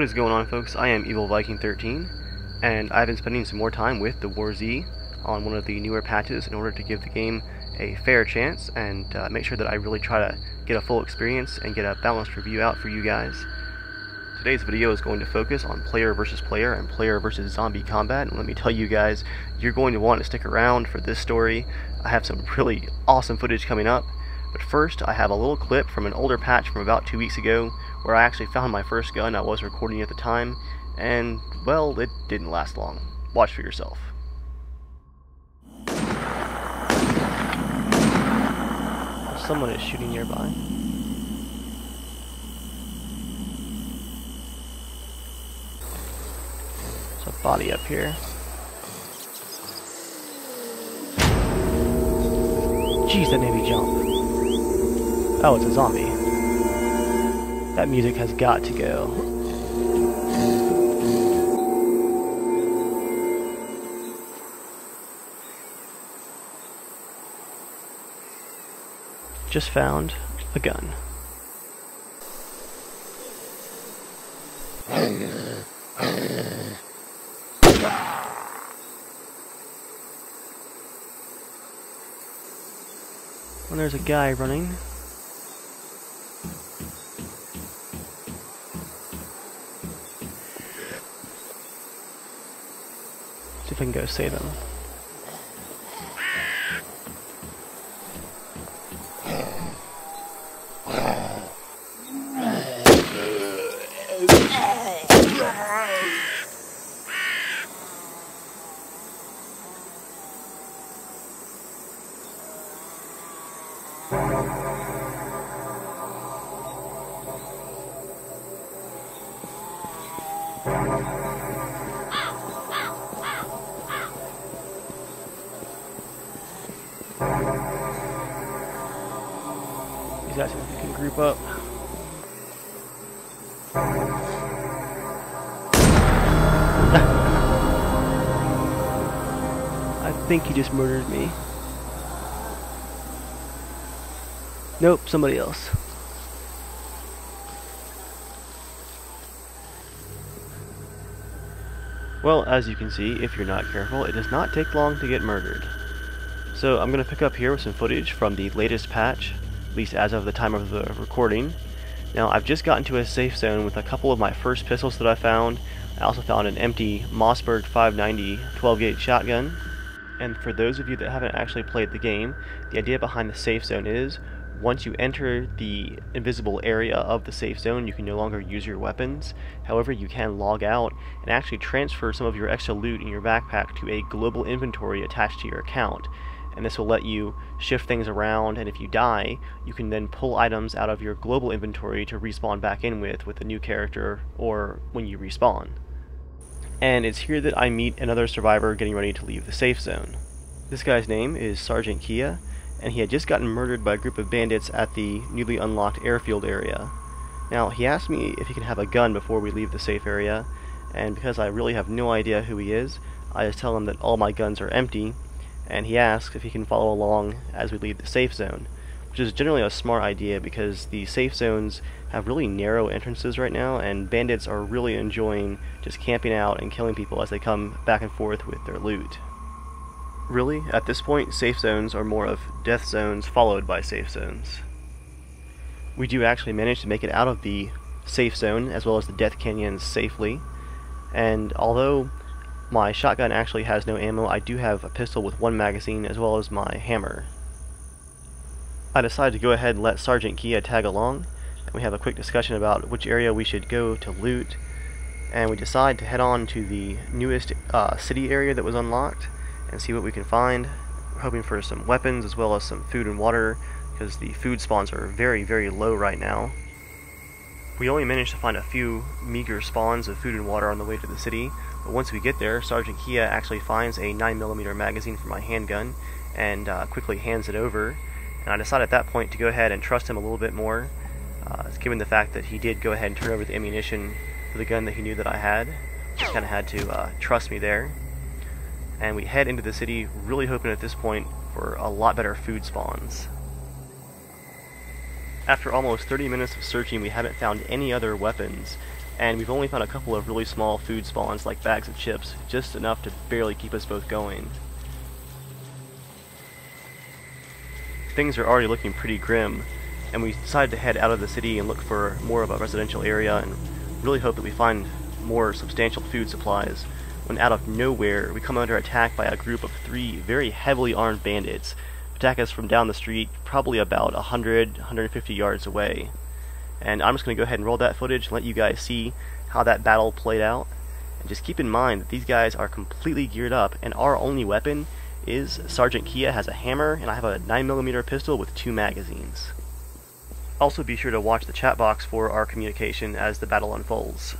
What is going on, folks? I am Evil Viking 13, and I've been spending some more time with the WarZ on one of the newer patches in order to give the game a fair chance and make sure that I really try to get a full experience and get a balanced review out for you guys. Today's video is going to focus on player versus player and player versus zombie combat, and let me tell you guys, you're going to want to stick around for this story. I have some really awesome footage coming up, but first I have a little clip from an older patch from about 2 weeks ago where I actually found my first gun. I was recording at the time, and well, it didn't last long. Watch for yourself. Someone is shooting nearby. There's a body up here. Jeez, that made me jump. Oh, it's a zombie. That music has got to go. Just found a gun. When there's a guy running. See if I can go save him. These guys can group up. I think he just murdered me. Nope, somebody else. Well, as you can see, if you're not careful, it does not take long to get murdered. So I'm going to pick up here with some footage from the latest patch, at least as of the time of the recording. Now, I've just gotten to a safe zone with a couple of my first pistols that I found. I also found an empty Mossberg 590 12-gauge shotgun. And for those of you that haven't actually played the game, the idea behind the safe zone is, once you enter the invisible area of the safe zone, you can no longer use your weapons. However, you can log out and actually transfer some of your extra loot in your backpack to a global inventory attached to your account. And this will let you shift things around, and if you die, you can then pull items out of your global inventory to respawn back in with a new character or when you respawn. And it's here that I meet another survivor getting ready to leave the safe zone. This guy's name is Sergeant Kia, and he had just gotten murdered by a group of bandits at the newly unlocked airfield area. Now, he asked me if he can have a gun before we leave the safe area, and because I really have no idea who he is, I just tell him that all my guns are empty, and he asks if he can follow along as we leave the safe zone, which is generally a smart idea because the safe zones have really narrow entrances right now, and bandits are really enjoying just camping out and killing people as they come back and forth with their loot. Really, at this point, safe zones are more of death zones followed by safe zones. We do actually manage to make it out of the safe zone as well as the death canyons safely, and although my shotgun actually has no ammo, I do have a pistol with one magazine as well as my hammer. I decided to go ahead and let Sergeant Kia tag along, and we have a quick discussion about which area we should go to loot, and we decide to head on to the newest city area that was unlocked and see what we can find. We're hoping for some weapons as well as some food and water, because the food spawns are very, very low right now. We only managed to find a few meager spawns of food and water on the way to the city, but once we get there, Sergeant Kia actually finds a 9mm magazine for my handgun and quickly hands it over. And I decided at that point to go ahead and trust him a little bit more, given the fact that he did go ahead and turn over the ammunition for the gun that he knew that I had. He kind of had to trust me there. And we head into the city, really hoping at this point for a lot better food spawns. After almost 30 minutes of searching, we haven't found any other weapons, and we've only found a couple of really small food spawns like bags of chips, just enough to barely keep us both going. Things are already looking pretty grim, and we decided to head out of the city and look for more of a residential area and really hope that we find more substantial food supplies, when out of nowhere we come under attack by a group of 3 very heavily armed bandits. Attack us from down the street, probably about 150 yards away. And I'm just going to go ahead and roll that footage and let you guys see how that battle played out. And just keep in mind that these guys are completely geared up, and our only weapon is Sergeant Kia has a hammer, and I have a 9mm pistol with 2 magazines. Also be sure to watch the chat box for our communication as the battle unfolds.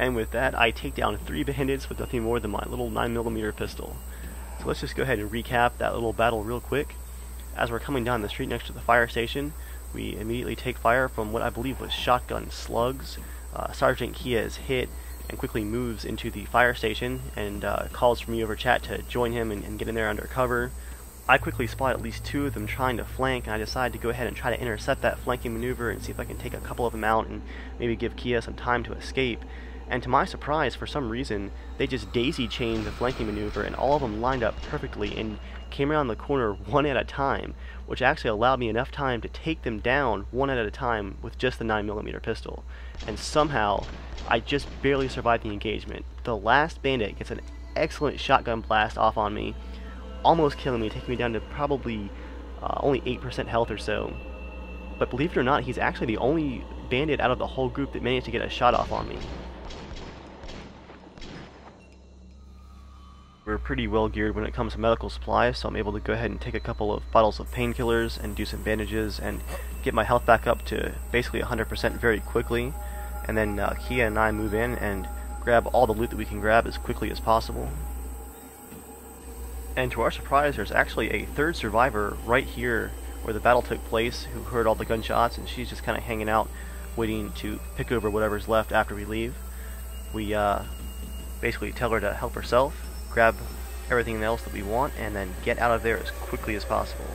And with that, I take down 3 bandits with nothing more than my little 9mm pistol. So let's just go ahead and recap that little battle real quick. As we're coming down the street next to the fire station, we immediately take fire from what I believe was shotgun slugs. Sergeant Kia is hit and quickly moves into the fire station and calls for me over chat to join him and get in there under cover. I quickly spot at least 2 of them trying to flank, and I decide to go ahead and try to intercept that flanking maneuver and see if I can take a couple of them out and maybe give Kia some time to escape. And to my surprise, for some reason, they just daisy-chained the flanking maneuver, and all of them lined up perfectly and came around the corner one at a time, which actually allowed me enough time to take them down one at a time with just the 9mm pistol. And somehow, I just barely survived the engagement. The last bandit gets an excellent shotgun blast off on me, almost killing me, taking me down to probably only 8% health or so. But believe it or not, he's actually the only bandit out of the whole group that managed to get a shot off on me. We're pretty well geared when it comes to medical supplies, so I'm able to go ahead and take a couple of bottles of painkillers and do some bandages and get my health back up to basically 100% very quickly. And then Kia and I move in and grab all the loot that we can grab as quickly as possible. And to our surprise, there's actually a 3rd survivor right here where the battle took place who heard all the gunshots, and she's just kind of hanging out waiting to pick over whatever's left after we leave. We basically tell her to help herself, grab everything else that we want, and then get out of there as quickly as possible.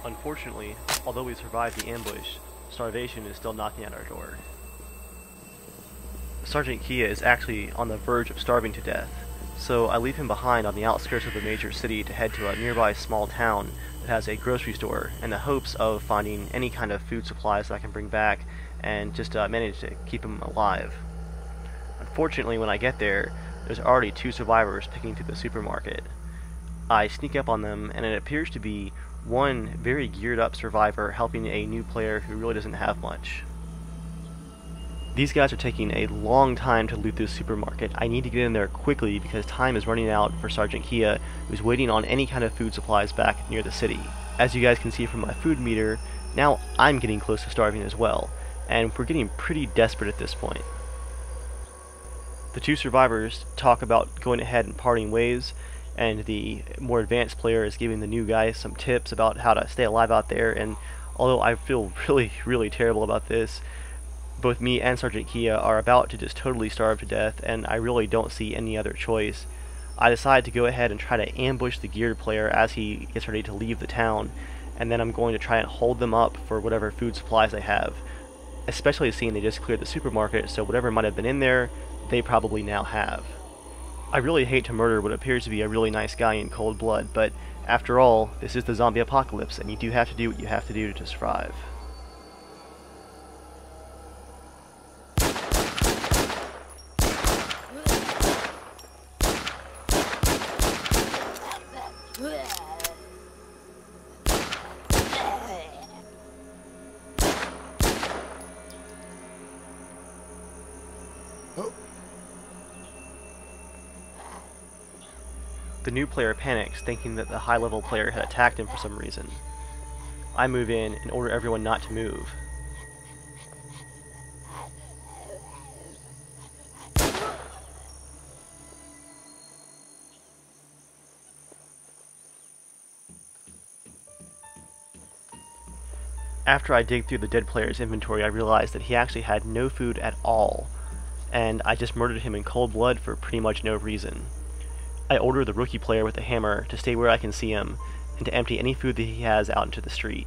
Unfortunately, although we survived the ambush, starvation is still knocking at our door. Sergeant Kia is actually on the verge of starving to death, so I leave him behind on the outskirts of the major city to head to a nearby small town that has a grocery store in the hopes of finding any kind of food supplies that I can bring back and just manage to keep him alive. Unfortunately, when I get there, there's already 2 survivors picking through the supermarket. I sneak up on them, and it appears to be one very geared up survivor helping a new player who really doesn't have much. These guys are taking a long time to loot this supermarket. I need to get in there quickly because time is running out for Sergeant Kia, who's waiting on any kind of food supplies back near the city. As you guys can see from my food meter, now I'm getting close to starving as well, and we're getting pretty desperate at this point. The 2 survivors talk about going ahead and parting ways, and the more advanced player is giving the new guy some tips about how to stay alive out there. And although I feel really terrible about this, both me and Sergeant Kia are about to just totally starve to death, and I really don't see any other choice. I decide to go ahead and try to ambush the geared player as he gets ready to leave the town, and then I'm going to try and hold them up for whatever food supplies they have, especially seeing they just cleared the supermarket, so whatever might have been in there, they probably now have. I really hate to murder what appears to be a really nice guy in cold blood, but after all, this is the zombie apocalypse, and you do have to do what you have to do to survive. The new player panics, thinking that the high-level player had attacked him for some reason. I move in and order everyone not to move. After I dig through the dead player's inventory, I realize that he actually had no food at all, and I just murdered him in cold blood for pretty much no reason. I order the rookie player with the hammer to stay where I can see him, and to empty any food that he has out into the street.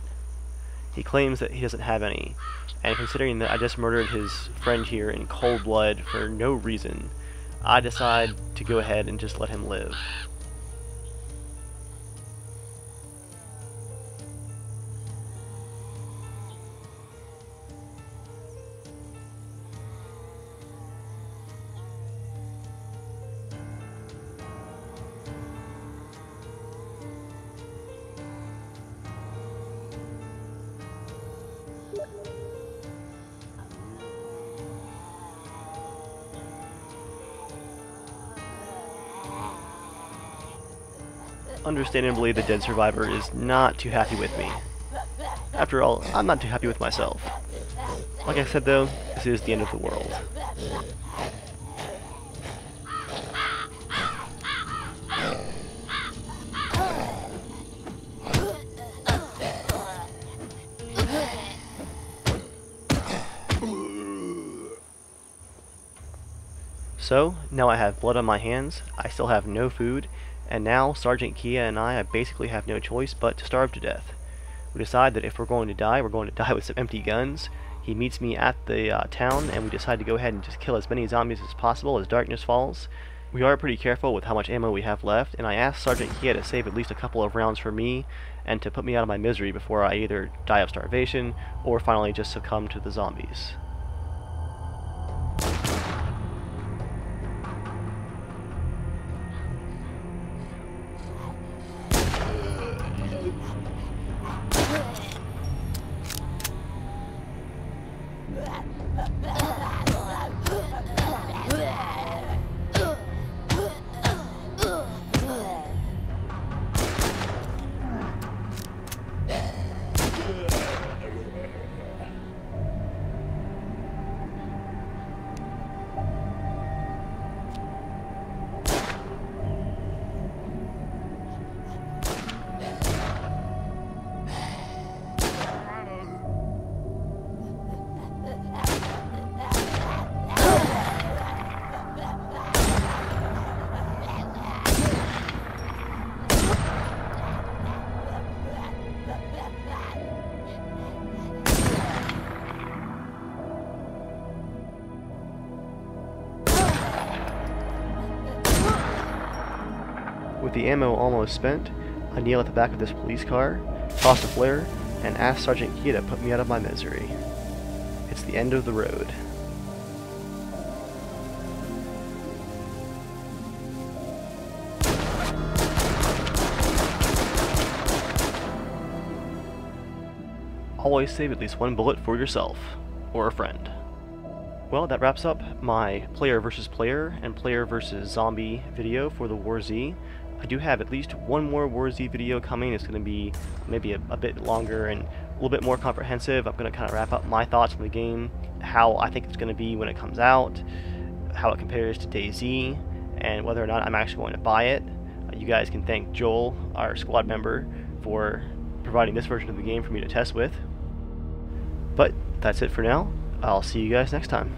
He claims that he doesn't have any, and considering that I just murdered his friend here in cold blood for no reason, I decide to go ahead and just let him live. Understandably, the dead survivor is not too happy with me. After all, I'm not too happy with myself. Like I said though, this is the end of the world. So, now I have blood on my hands, I still have no food, and now Sergeant Kia and I basically have no choice but to starve to death. We decide that if we're going to die with some empty guns. He meets me at the town, and we decide to go ahead and just kill as many zombies as possible as darkness falls. We are pretty careful with how much ammo we have left, and I asked Sergeant Kia to save at least a couple of rounds for me, and to put me out of my misery before I either die of starvation, or finally just succumb to the zombies. With the ammo almost spent, I kneel at the back of this police car, toss a flare, and ask Sergeant Kia to put me out of my misery. It's the end of the road. Always save at least one bullet for yourself, or a friend. Well, that wraps up my player versus player and player versus zombie video for the WarZ. I do have at least one more WarZ video coming. It's going to be maybe a bit longer and a little bit more comprehensive. I'm going to kind of wrap up my thoughts on the game, how I think it's going to be when it comes out, how it compares to DayZ, and whether or not I'm actually going to buy it. You guys can thank Joel, our squad member, for providing this version of the game for me to test with. But that's it for now. I'll see you guys next time.